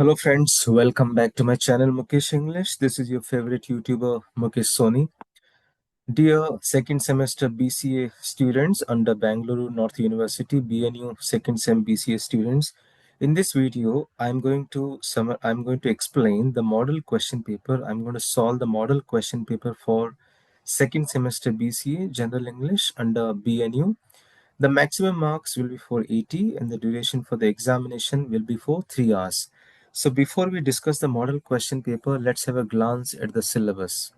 Hello friends, welcome back to my channel Mukesh English. This is your favorite YouTuber Mukesh Soni. Dear second semester BCA students under Bangalore North University BNU 2nd Sem BCA students, in this video I'm going to explain the model question paper. I'm going to solve the model question paper for second semester BCA General English under BNU. The maximum marks will be for 80 and the duration for the examination will be for 3 hours. So before we discuss the model question paper, let's have a glance at the syllabus.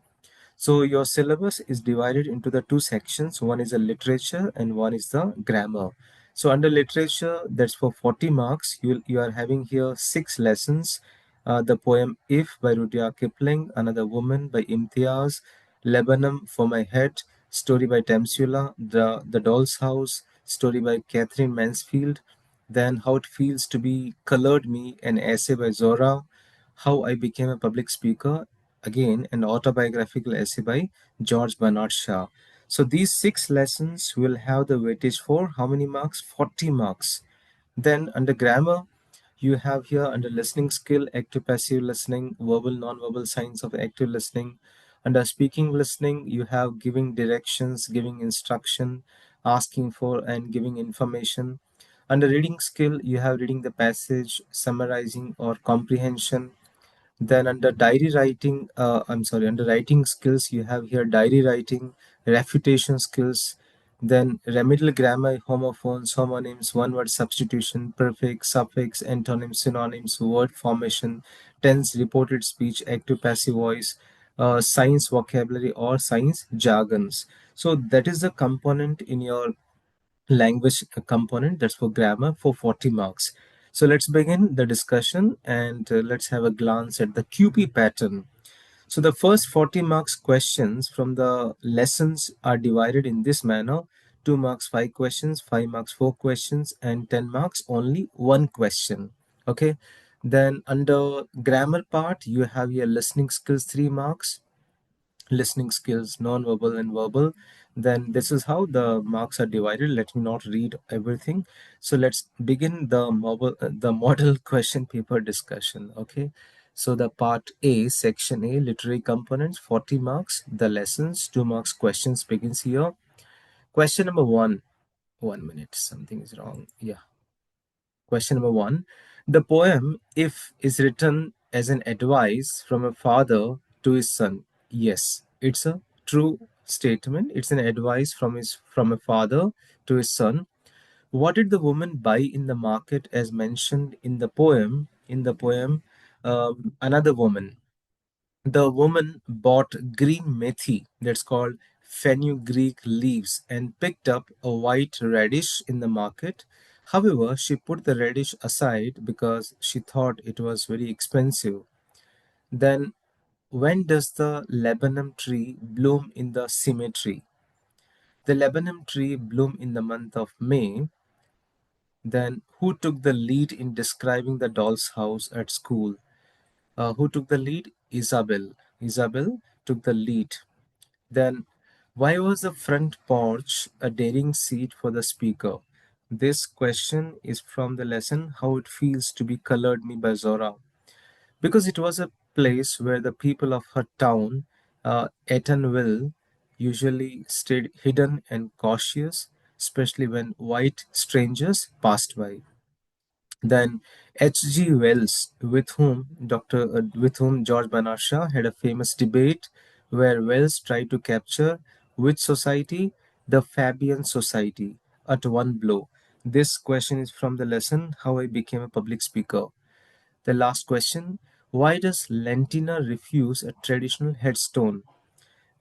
So your syllabus is divided into the two sections. One is the literature and one is the grammar. So under literature, that's for 40 marks. You are having here 6 lessons. The poem If by Rudyard Kipling, Another Woman by Imtiaz, Laburnum for My Head, story by Temsula, the Doll's House, story by Catherine Mansfield, then How It Feels to Be Colored Me, an essay by Zora, How I Became a Public Speaker, again an autobiographical essay by George Bernard Shaw. So these 6 lessons will have the weightage for how many marks? 40 marks. Then under grammar, you have here under listening skill, active passive listening, verbal non-verbal signs of active listening. Under speaking listening, you have giving directions, giving instruction, asking for and giving information. Under reading skill, you have reading the passage, summarizing or comprehension. Then under diary writing, under writing skills, you have here diary writing, refutation skills, then remedial grammar, homophones, homonyms, one word substitution, prefix, suffix, antonyms, synonyms, word formation, tense, reported speech, active passive voice, science vocabulary or science jargons. So that is the component in your language component, that's for grammar, for 40 marks. So let's begin the discussion and let's have a glance at the QP pattern. So the first 40 marks questions from the lessons are divided in this manner: 2 marks 5 questions, 5 marks 4 questions, and 10 marks only 1 question. Okay, then under grammar part you have your listening skills 3 marks, listening skills non-verbal and verbal. Then this is how the marks are divided. Let me not read everything. So let's begin the model question paper discussion. Okay, so the part A, section A, literary components, 40 marks. The lessons, 2 marks questions begins here. Question number 1. 1 minute, something is wrong. Yeah. Question number 1. The poem If is written as an advice from a father to his son. Yes, it's a true statement. It's an advice from a father to his son. What did the woman buy in the market as mentioned in the poem? Another woman. The woman bought green methi, that's called fenugreek leaves, and picked up a white radish in the market. However, she put the radish aside because she thought it was very expensive. Then, when does the laburnum tree bloom in the cemetery? The laburnum tree bloom in the month of May. Then, who took the lead in describing the doll's house at school? Who took the lead? Isabel. Isabel took the lead. Then, why was the front porch a daring seat for the speaker? This question is from the lesson How It Feels to Be Colored Me by Zora. Because it was a place where the people of her town, Etonville, usually stayed hidden and cautious, especially when white strangers passed by. Then H.G. Wells, with whom George Bernard Shaw had a famous debate, where Wells tried to capture which society, the Fabian Society, at one blow. This question is from the lesson How I Became a Public Speaker. The last question: why does Lentina refuse a traditional headstone?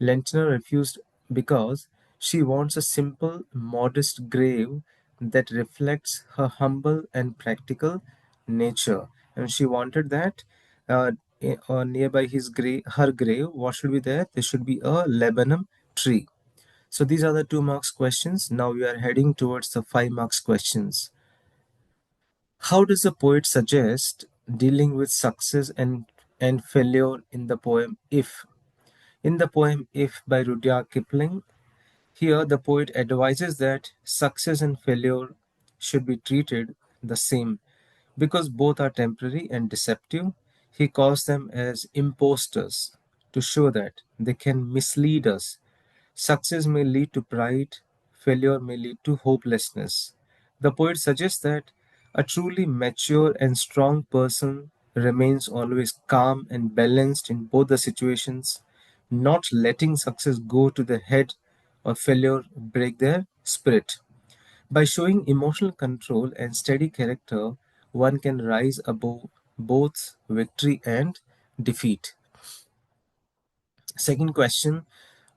Lentina refused because she wants a simple, modest grave that reflects her humble and practical nature. And she wanted that nearby her grave, what should be there? There should be a laburnum tree. So these are the 2 marks questions. Now we are heading towards the 5 marks questions. How does the poet suggest dealing with success and failure in the poem If? In the poem If by Rudyard Kipling, here the poet advises that success and failure should be treated the same. Because both are temporary and deceptive, he calls them as impostors to show that they can mislead us. Success may lead to pride, failure may lead to hopelessness. The poet suggests that a truly mature and strong person remains always calm and balanced in both the situations, not letting success go to the head or failure break their spirit. By showing emotional control and steady character, one can rise above both victory and defeat. Second question.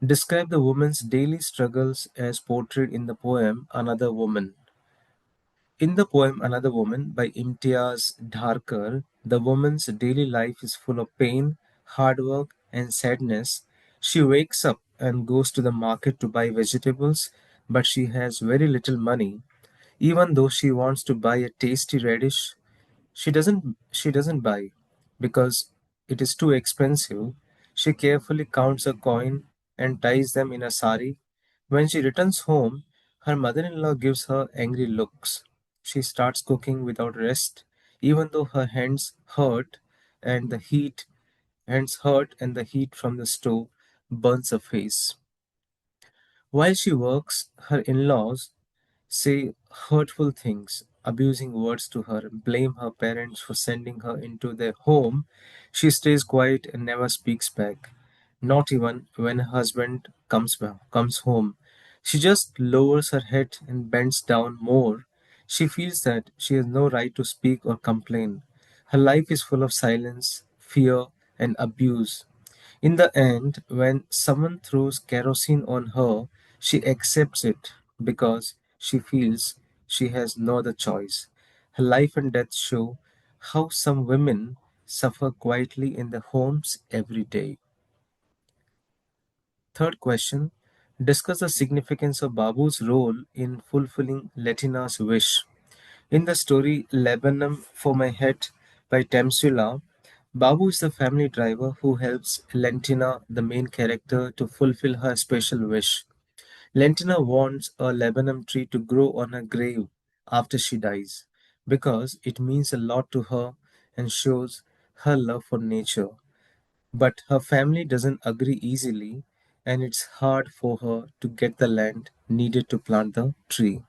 Describe the woman's daily struggles as portrayed in the poem Another Woman. In the poem Another Woman by Imtiaz Dharker, the woman's daily life is full of pain, hard work, and sadness. She wakes up and goes to the market to buy vegetables, but she has very little money. Even though she wants to buy a tasty radish, she doesn't buy because it is too expensive. She carefully counts a coin and ties them in a sari. When she returns home, her mother-in-law gives her angry looks. She starts cooking without rest, even though her and the heat hands hurt and the heat from the stove burns her face. While she works, her in-laws say hurtful things, abusing words to her, blame her parents for sending her into their home. She stays quiet and never speaks back, not even when her husband comes home. She just lowers her head and bends down more. She feels that she has no right to speak or complain. Her life is full of silence, fear, and abuse. In the end, when someone throws kerosene on her, she accepts it because she feels she has no other choice. Her life and death show how some women suffer quietly in their homes every day. Third question. Discuss the significance of Babu's role in fulfilling Letina's wish. In the story Laburnum for My Head by Temsula, Babu is the family driver who helps Lentina, the main character, to fulfill her special wish. Lentina wants a laburnum tree to grow on her grave after she dies because it means a lot to her and shows her love for nature. But her family doesn't agree easily, and it's hard for her to get the land needed to plant the tree.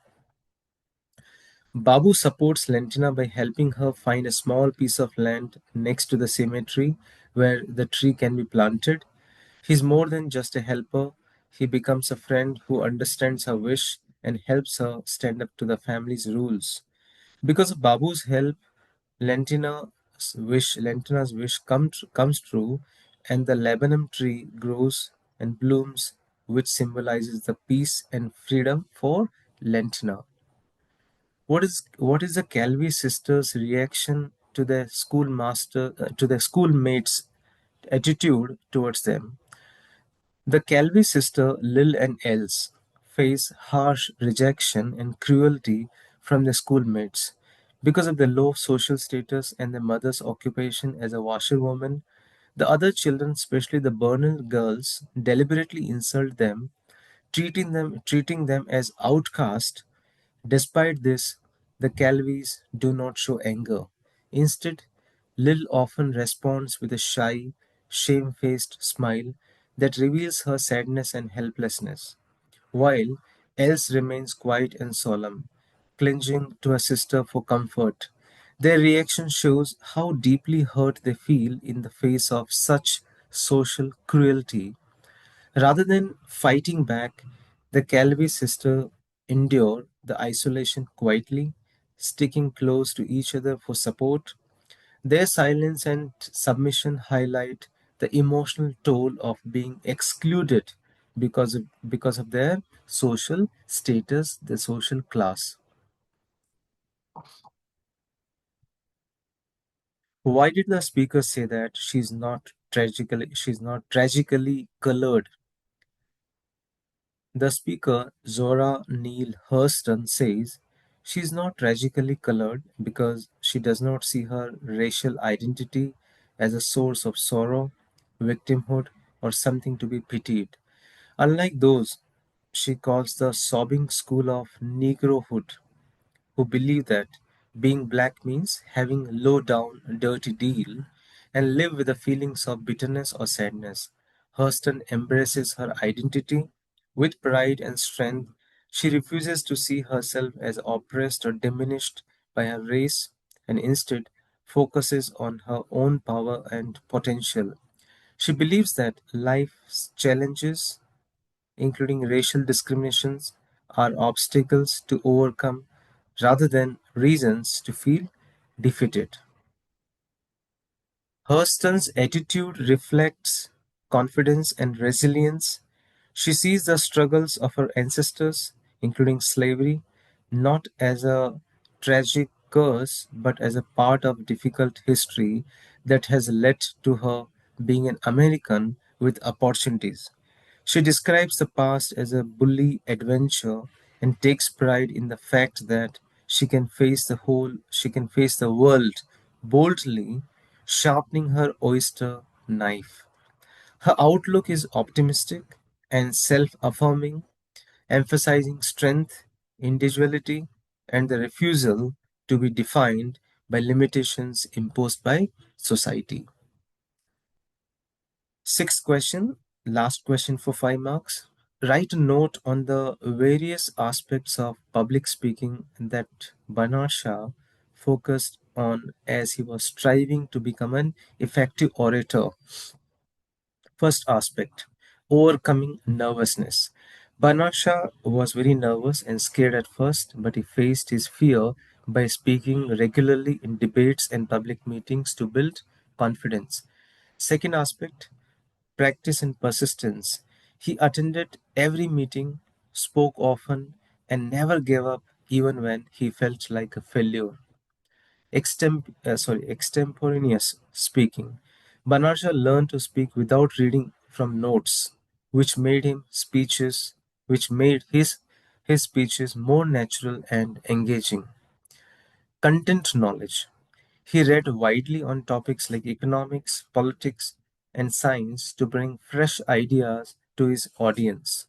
Babu supports Lentina by helping her find a small piece of land next to the cemetery where the tree can be planted. He's more than just a helper, he becomes a friend who understands her wish and helps her stand up to the family's rules. Because of Babu's help, Lentina's wish comes true, and the laburnum tree grows and blooms, which symbolizes the peace and freedom for Lentina. What is the Calvi sisters' reaction to their schoolmates' attitude towards them? The Calvi sister Lil and Els face harsh rejection and cruelty from their schoolmates because of their low social status and their mother's occupation as a washerwoman. The other children, especially the Bernal girls, deliberately insult them, treating them as outcast. Despite this, the Calvis do not show anger. Instead, Lil often responds with a shy, shamefaced smile that reveals her sadness and helplessness, while Else remains quiet and solemn, clinging to her sister for comfort. Their reaction shows how deeply hurt they feel in the face of such social cruelty. Rather than fighting back, the Calvi sisters endure the isolation quietly, sticking close to each other for support. Their silence and submission highlight the emotional toll of being excluded because of their social status, their social class. Why did the speaker say that she's not tragically colored? The speaker, Zora Neale Hurston, says she's not tragically colored because she does not see her racial identity as a source of sorrow, victimhood, or something to be pitied. Unlike those she calls the sobbing school of Negrohood, who believe that Being black means having low down, dirty deal and live with the feelings of bitterness or sadness. Hurston embraces her identity with pride and strength. She refuses to see herself as oppressed or diminished by her race and instead focuses on her own power and potential. She believes that life's challenges, including racial discriminations, are obstacles to overcome rather than reasons to feel defeated. Hurston's attitude reflects confidence and resilience. She sees the struggles of her ancestors, including slavery, not as a tragic curse, but as a part of difficult history that has led to her being an American with opportunities. She describes the past as a bully adventure and takes pride in the fact that she can face the world boldly, sharpening her oyster knife. Her outlook is optimistic and self-affirming, emphasizing strength, individuality, and the refusal to be defined by limitations imposed by society. Sixth question, last question for 5 marks. Write a note on the various aspects of public speaking that Bernard Shaw focused on as he was striving to become an effective orator. First aspect, overcoming nervousness. Bernard Shaw was very nervous and scared at first, but he faced his fear by speaking regularly in debates and public meetings to build confidence. Second aspect, practice and persistence. He attended every meeting, spoke often, and never gave up even when he felt like a failure. Extemporaneous speaking. Banarja learned to speak without reading from notes, which made him speeches, which made his speeches more natural and engaging. Content knowledge. He read widely on topics like economics, politics, and science to bring fresh ideas to his audience.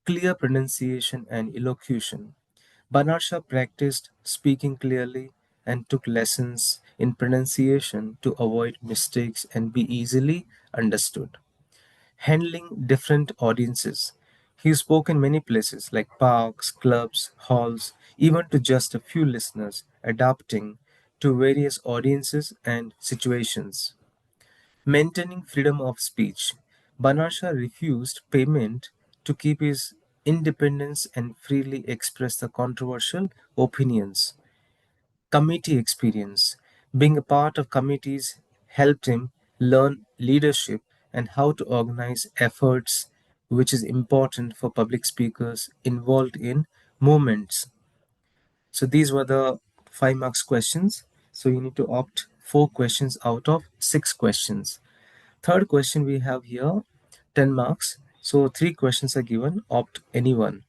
Clear pronunciation and elocution. Banarsha practiced speaking clearly and took lessons in pronunciation to avoid mistakes and be easily understood. Handling different audiences. He spoke in many places like parks, clubs, halls, even to just a few listeners, adapting to various audiences and situations. Maintaining freedom of speech. Banarsha refused payment to keep his independence and freely express the controversial opinions. Committee experience. Being a part of committees helped him learn leadership and how to organize efforts, which is important for public speakers involved in movements. So these were the 5 marks questions. So you need to opt 4 questions out of 6 questions. Third question we have here 10 marks. So 3 questions are given, opt any one.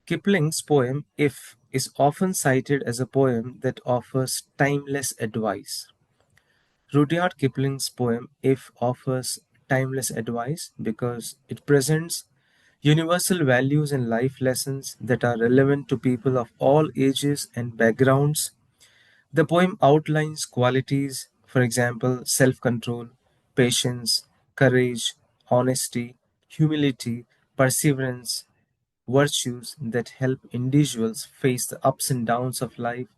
Kipling's poem If is often cited as a poem that offers timeless advice. Rudyard Kipling's poem If offers timeless advice because it presents universal values and life lessons that are relevant to people of all ages and backgrounds. The poem outlines qualities, for example, self control, patience, courage, honesty, humility, perseverance, virtues that help individuals face the ups and downs of life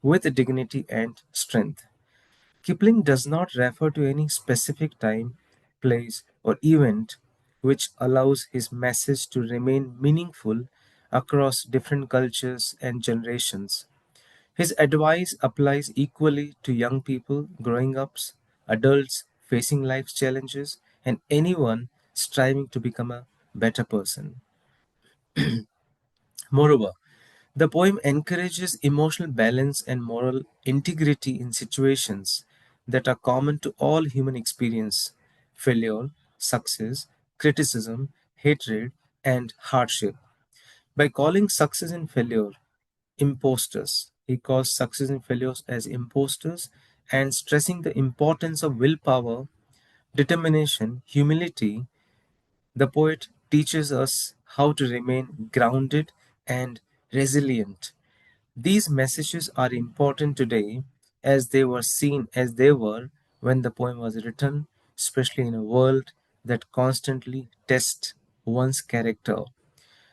with dignity and strength. Kipling does not refer to any specific time, place, or event, which allows his message to remain meaningful across different cultures and generations. His advice applies equally to young people growing up, adults facing life's challenges, and anyone striving to become a better person. Moreover, the poem encourages emotional balance and moral integrity in situations that are common to all human experience failure, success, criticism, hatred, and hardship. By calling success and failure imposters, he calls success and failures as imposters and stressing the importance of willpower, determination, humility. The poet teaches us how to remain grounded and resilient. These messages are important today as they were seen as they were when the poem was written, especially in a world that constantly tests one's character.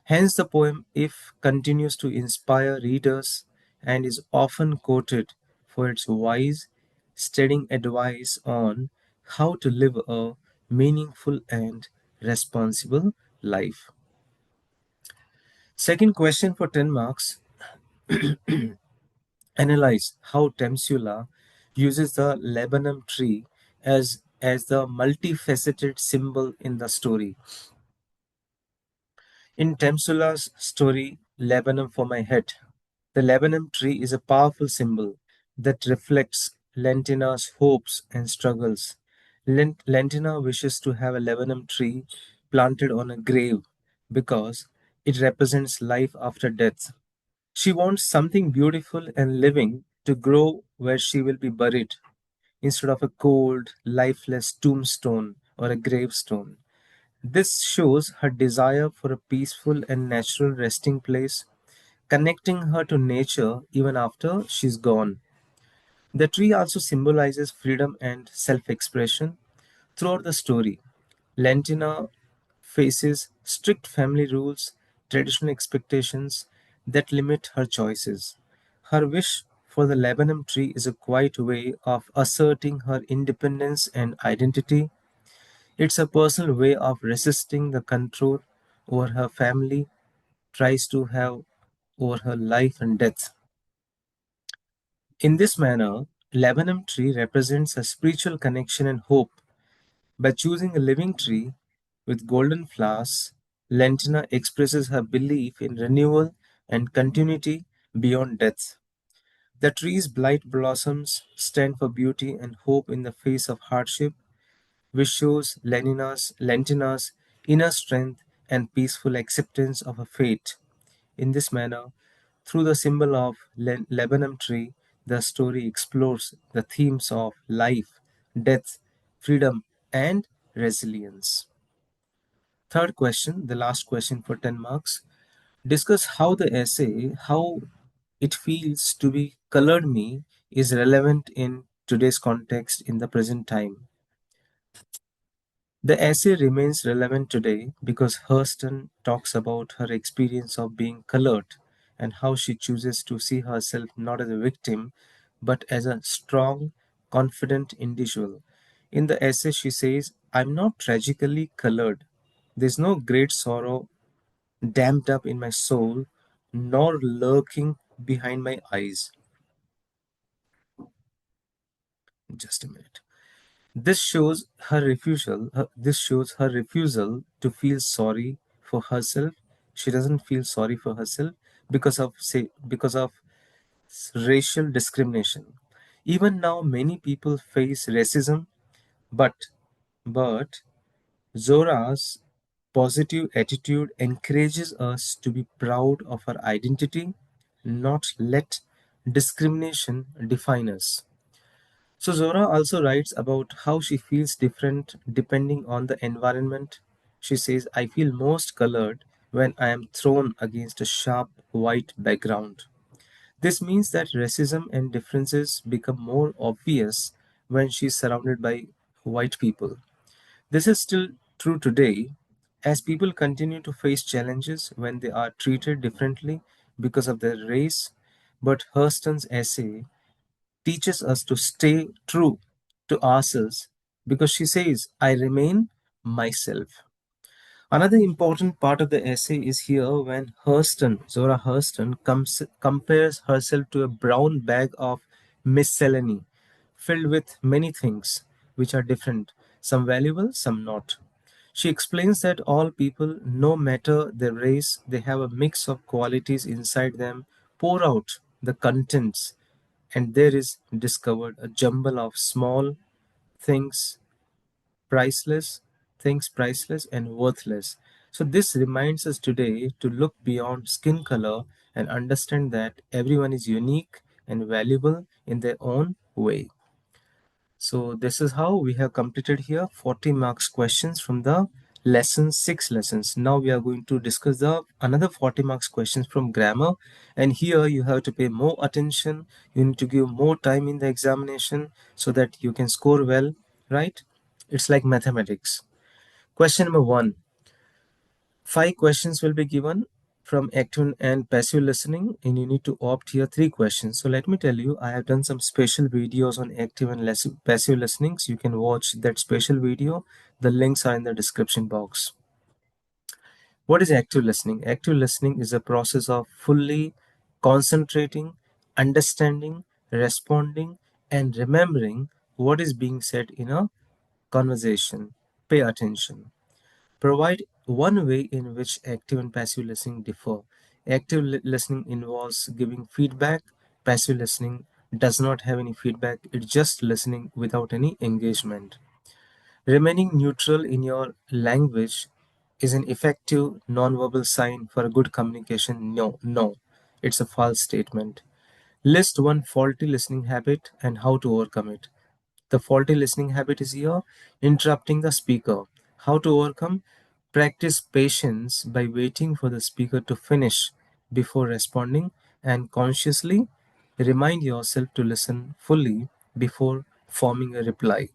Hence, the poem, if continues to inspire readers and is often quoted for its wise, steadying advice on how to live a meaningful and responsible life. Second question for 10 marks. Analyze how Temsula uses the Laburnum tree as the multifaceted symbol in the story. In Temsula's story, Laburnum for My Head, the laburnum tree is a powerful symbol that reflects Lentina's hopes and struggles. Lentina wishes to have a laburnum tree planted on a grave because it represents life after death. She wants something beautiful and living to grow where she will be buried instead of a cold, lifeless tombstone or a gravestone. This shows her desire for a peaceful and natural resting place, connecting her to nature even after she's gone. The tree also symbolizes freedom and self expression. Throughout the story, Lentina faces strict family rules, traditional expectations that limit her choices. Her wish for the laburnum tree is a quiet way of asserting her independence and identity. It's a personal way of resisting the control over her family tries to have over her life and death. In this manner, laburnum tree represents a spiritual connection and hope. By choosing a living tree with golden flowers, Lentina expresses her belief in renewal and continuity beyond death. The tree's bright blossoms stand for beauty and hope in the face of hardship, which shows Lentina's inner strength and peaceful acceptance of her fate. In this manner, through the symbol of Lebanon tree, the story explores the themes of life, death, freedom, and resilience. Third question, the last question for 10 marks. Discuss how the essay, how it feels to be colored me, is relevant in today's context in the present time. The essay remains relevant today because Hurston talks about her experience of being colored and how she chooses to see herself not as a victim but as a strong, confident individual. In the essay, she says, I'm not tragically colored. There's no great sorrow dammed up in my soul, nor lurking behind my eyes. Just a minute. This shows her refusal to feel sorry for herself. She doesn't feel sorry for herself because of racial discrimination. Even now many people face racism, but but Zora's positive attitude encourages us to be proud of our identity, not let discrimination define us. So Zora also writes about how she feels different depending on the environment. She says, I feel most colored when I am thrown against a sharp white background. This means that racism and differences become more obvious when she is surrounded by white people. This is still true today as people continue to face challenges when they are treated differently because of their race. But Hurston's essay teaches us to stay true to ourselves because she says, I remain myself. Another important part of the essay is here when Zora Hurston, compares herself to a brown bag of miscellany filled with many things which are different, some valuable, some not. She explains that all people, no matter their race, they have a mix of qualities inside them, pour out the contents, and there is discovered a jumble of small things, priceless, things priceless and worthless. So, this reminds us today to look beyond skin color and understand that everyone is unique and valuable in their own way. So, this is how we have completed here 40 marks questions from the lessons, 6 lessons. Now we are going to discuss the another 40 marks questions from grammar, and here you have to pay more attention. You need to give more time in the examination so that you can score well, right? It's like mathematics. Question number 1. 5 questions will be given from active and passive listening, and you need to opt here 3 questions. So let me tell you, I have done some special videos on active and passive listening, so you can watch that special video. The links are in the description box. What is active listening? Active listening is a process of fully concentrating, understanding, responding, and remembering what is being said in a conversation. Pay attention. Provide one way in which active and passive listening differ. Active listening involves giving feedback. Passive listening does not have any feedback. It's just listening without any engagement. Remaining neutral in your language is an effective nonverbal sign for a good communication. No, no, it's a false statement. List one faulty listening habit and how to overcome it. The faulty listening habit is here, interrupting the speaker. How to overcome? Practice patience by waiting for the speaker to finish before responding, and consciously remind yourself to listen fully before forming a reply.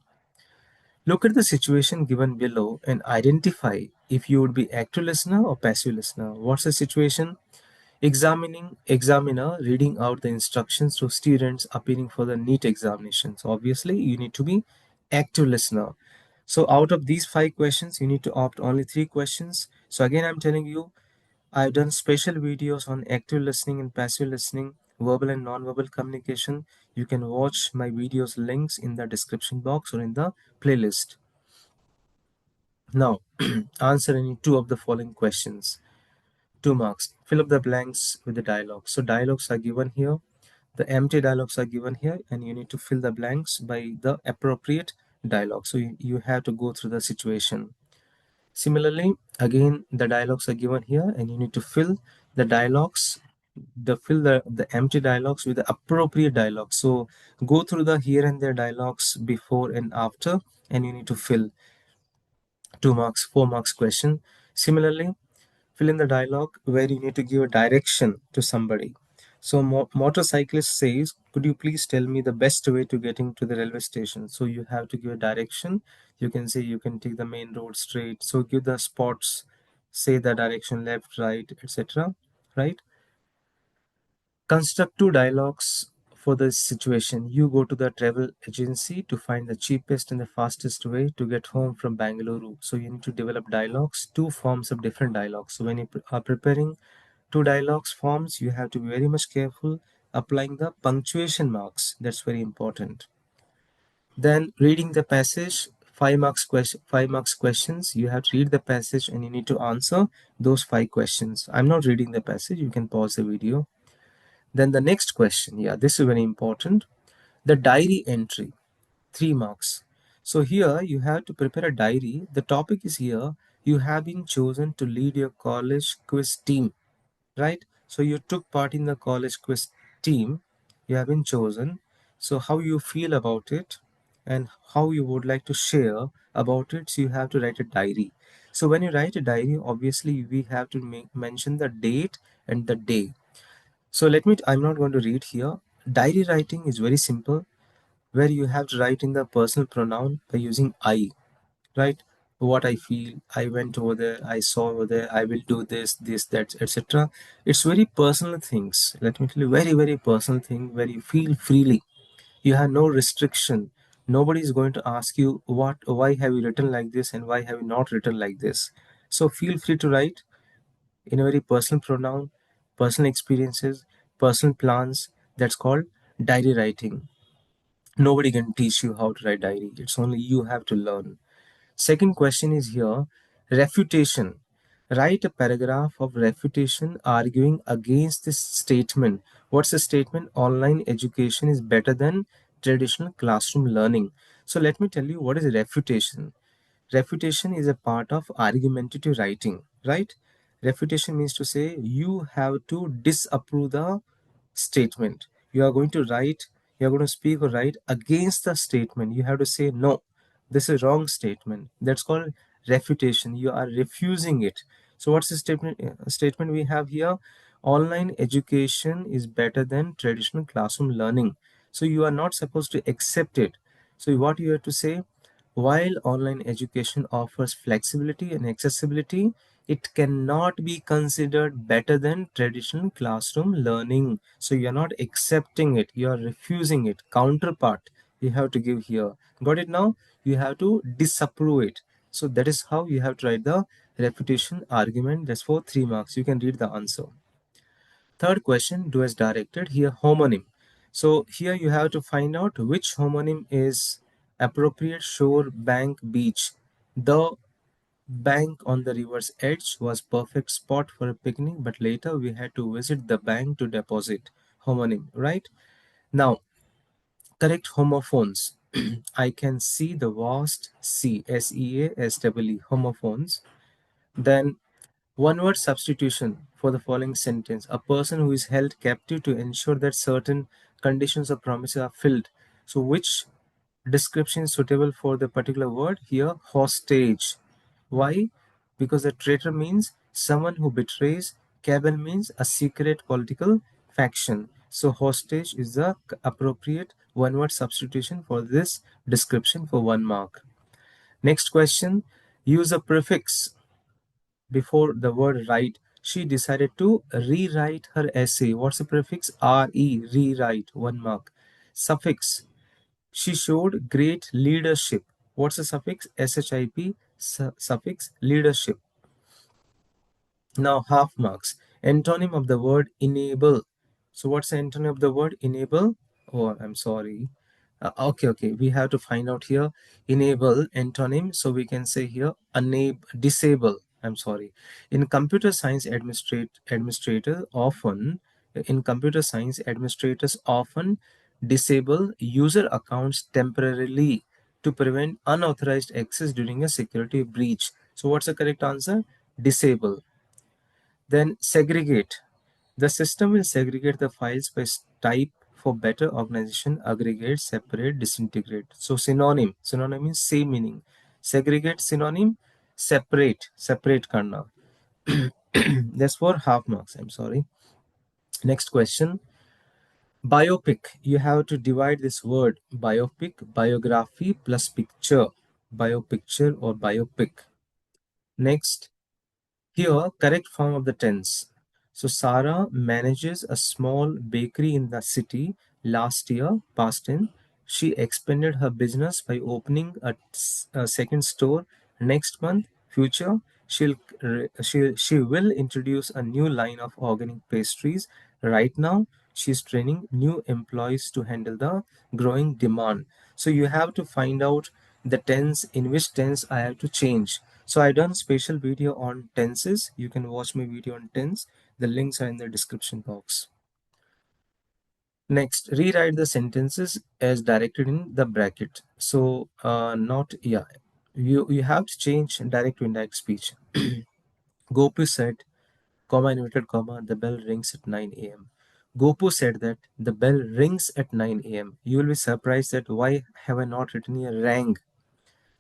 Look at the situation given below and identify if you would be active listener or passive listener. What's the situation? Examiner reading out the instructions to students appearing for the NEET examinations. Obviously, you need to be active listener. So out of these 5 questions, you need to opt only 3 questions. So again, I'm telling you, I've done special videos on active listening and passive listening, verbal and non-verbal communication. You can watch my videos links in the description box or in the playlist. Now, answer any two of the following questions. 2 marks. Fill up the blanks with the dialogue. So dialogues are given here. The empty dialogues are given here, and you need to fill the blanks by the appropriate dialogue. So you have to go through the situation. Similarly, again, the dialogues are given here, and you need to fill the dialogues, the empty dialogues with the appropriate dialogue. So go through the here and there dialogues before and after, and you need to fill. 2 marks, 4 marks question. Similarly, fill in the dialogue where you need to give a direction to somebody. So motorcyclist says, could you please tell me the best way to getting to the railway station? So you have to give a direction. You can say you can take the main road straight. So give the spots, say the direction left, right, etc. Right? Construct 2 dialogues for the situation. You go to the travel agency to find the cheapest and the fastest way to get home from Bangalore. So you need to develop dialogues, 2 forms of different dialogues. So when you are preparing 2 dialogues forms, you have to be very much careful applying the punctuation marks. That's very important. Then reading the passage, 5 marks questions. You have to read the passage and you need to answer those 5 questions. I'm not reading the passage. You can pause the video. Then the next question, yeah, this is very important. The diary entry, 3 marks. So here you have to prepare a diary. The topic is here, you have been chosen to lead your college quiz team, right? So you took part in the college quiz team, you have been chosen. So how you feel about it and how you would like to share about it. So you have to write a diary. So when you write a diary, obviously we have to mention the date and the day. So I'm not going to read here. Diary writing is very simple, where you have to write in the personal pronoun by using I, right? What I feel, I went over there, I saw over there, I will do this, that, etc. It's very personal things. Let me tell you, very, very personal thing where you feel freely. You have no restriction. Nobody is going to ask you why have you written like this and why have you not written like this. So feel free to write in a very personal pronoun, personal experiences, personal plans. That's called diary writing. Nobody can teach you how to write diary. It's only you have to learn. Second question is here, refutation. Write a paragraph of refutation arguing against this statement. What's the statement? Online education is better than traditional classroom learning. So let me tell you what is refutation. Refutation is a part of argumentative writing, right? Refutation means to say you have to disapprove the statement. You are going to write, you are going to speak or write against the statement. You have to say, no, this is wrong statement. That's called refutation. You are refusing it. So what's the statement we have here? Online education is better than traditional classroom learning. So you are not supposed to accept it. So what you have to say, while online education offers flexibility and accessibility, it cannot be considered better than traditional classroom learning. So you're not accepting it, you are refusing it. Counterpart you have to give here. Got it now? You have to disapprove it. So that is how you have to write the refutation argument. That's for 3 marks. You can read the answer. Third question, do as directed. Here, homonym. So here you have to find out which homonym is appropriate. Shore, bank, beach. The bank on the river's edge was perfect spot for a picnic, but later we had to visit the bank to deposit. Homonym, right? Now, correct homophones. I can see the vast sea, SEASWE, homophones. Then one word substitution for the following sentence. A person who is held captive to ensure that certain conditions or promises are filled. So which description is suitable for the particular word? Here, hostage. Why? Because a traitor means someone who betrays. Cabal means a secret political faction. So hostage is the appropriate one word substitution for this description for 1 mark. Next question, use a prefix before the word write. She decided to rewrite her essay. What's the prefix? Re, rewrite, 1 mark. Suffix, she showed great leadership. What's the suffix? SHIP, suffix, leadership. Now, half marks. Antonym of the word enable. So, what's the antonym of the word enable? Oh, I'm sorry. Okay. We have to find out here. Enable, antonym. So, we can say here enable, disable. I'm sorry. In computer science, administrators often disable user accounts temporarily to prevent unauthorized access during a security breach. So, what's the correct answer? Disable. Then segregate. The system will segregate the files by type for better organization. Aggregate, separate, disintegrate. So synonym. Synonym means same meaning. Segregate synonym, separate. Separate karna. That's for half marks. I'm sorry. Next question. Biopic. You have to divide this word. Biopic, biography plus picture. Biopicture or biopic. Next. Here, correct form of the tense. So, Sarah manages a small bakery in the city. Last year, past tense, she expanded her business by opening a second store. Next month, future, she will introduce a new line of organic pastries. Right now, she's training new employees to handle the growing demand. So you have to find out the tense, in which tense I have to change. So I done special video on tenses. You can watch my video on tense. The links are in the description box. Next, rewrite the sentences as directed in the bracket. So not, yeah, you have to change direct to indirect speech. Gopu said, comma, inverted comma, the bell rings at 9 a.m. Gopu said that the bell rings at 9 a.m. You will be surprised that why have I not written here rang?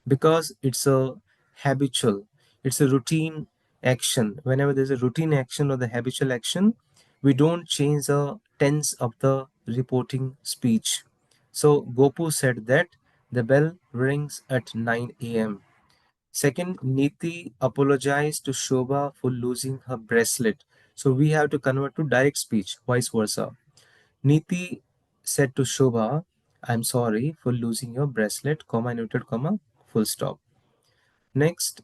Because it's a habitual, it's a routine action. Whenever there's a routine action or the habitual action, we don't change the tense of the reporting speech. So Gopu said that the bell rings at 9 a.m. Second, Niti apologized to Shobha for losing her bracelet. So we have to convert to direct speech, vice versa. Niti said to Shobha, I'm sorry for losing your bracelet, comma, noted, comma, full stop. Next,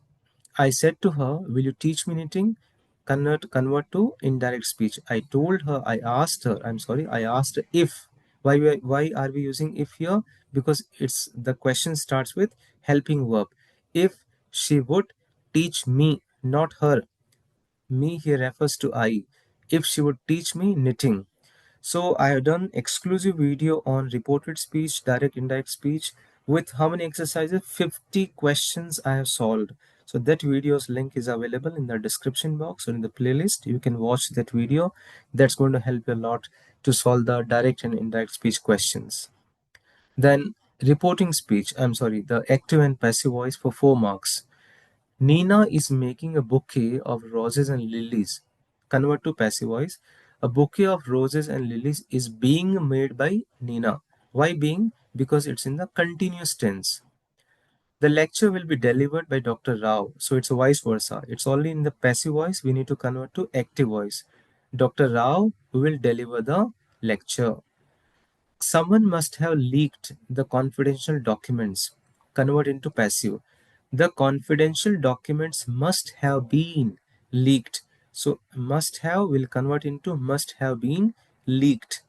I said to her, will you teach me knitting? Convert to indirect speech. I told her, I asked her, I asked her if. Why are we using if here? Because it's the question starts with helping verb. If she would teach me, not her. Me here refers to I. If she would teach me knitting. So I have done exclusive video on reported speech, direct, indirect speech with how many exercises? 50 questions I have solved. So that video's link is available in the description box or in the playlist. You can watch that video. That's going to help you a lot to solve the direct and indirect speech questions. Then reporting speech, the active and passive voice for 4 marks. Nina is making a bouquet of roses and lilies. Convert to passive voice. A bouquet of roses and lilies is being made by Nina. Why being? Because it's in the continuous tense. The lecture will be delivered by Dr. Rao. So it's vice versa. It's only in the passive voice. We need to convert to active voice. Dr. Rao will deliver the lecture. Someone must have leaked the confidential documents. Convert into passive. The confidential documents must have been leaked. So must have will convert into must have been leaked.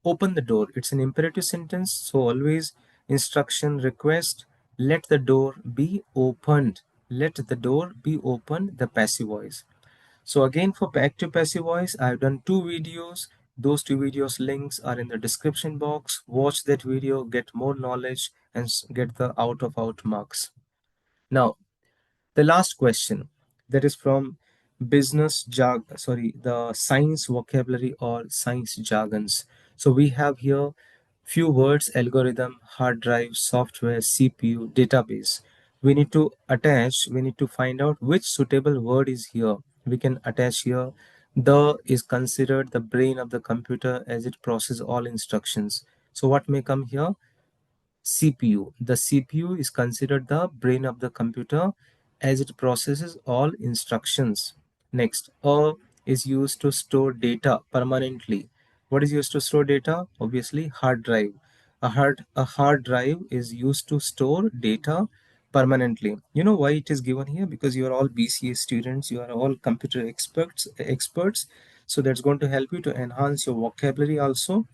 Open the door. It's an imperative sentence. So always instruction request. Let the door be opened. Let the door be opened. The passive voice. So again, for active passive voice, I've done two videos. Those two videos links are in the description box. Watch that video, get more knowledge, and get the out marks. Now, the last question, that is from the science vocabulary or science jargons. So we have here few words: algorithm, hard drive, software, CPU, database. We need to find out which suitable word is here. We can attach here. The is considered the brain of the computer as it processes all instructions. So what may come here? CPU. The CPU is considered the brain of the computer as it processes all instructions. Next, A is used to store data permanently. What is used to store data? Obviously, hard drive. A hard drive is used to store data permanently. You know why it is given here? Because you are all BCA students, you are all computer experts. So that's going to help you to enhance your vocabulary also.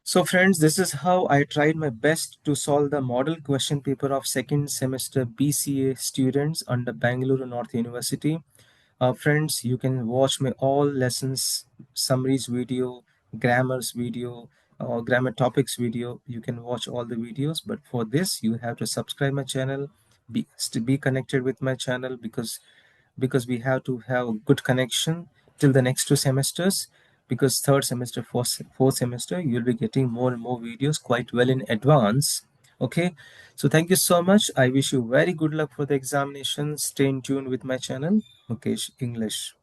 So friends, this is how I tried my best to solve the model question paper of second semester BCA students under Bangalore North University. Friends, you can watch my all lessons, summaries video, grammars video, grammar topics video. You can watch all the videos, but for this, you have to subscribe my channel, be connected with my channel because we have to have a good connection till the next two semesters, because third semester, fourth semester, you'll be getting more and more videos quite well in advance. Okay, so thank you so much. I wish you very good luck for the examination. Stay in tune with my channel, Mukesh English.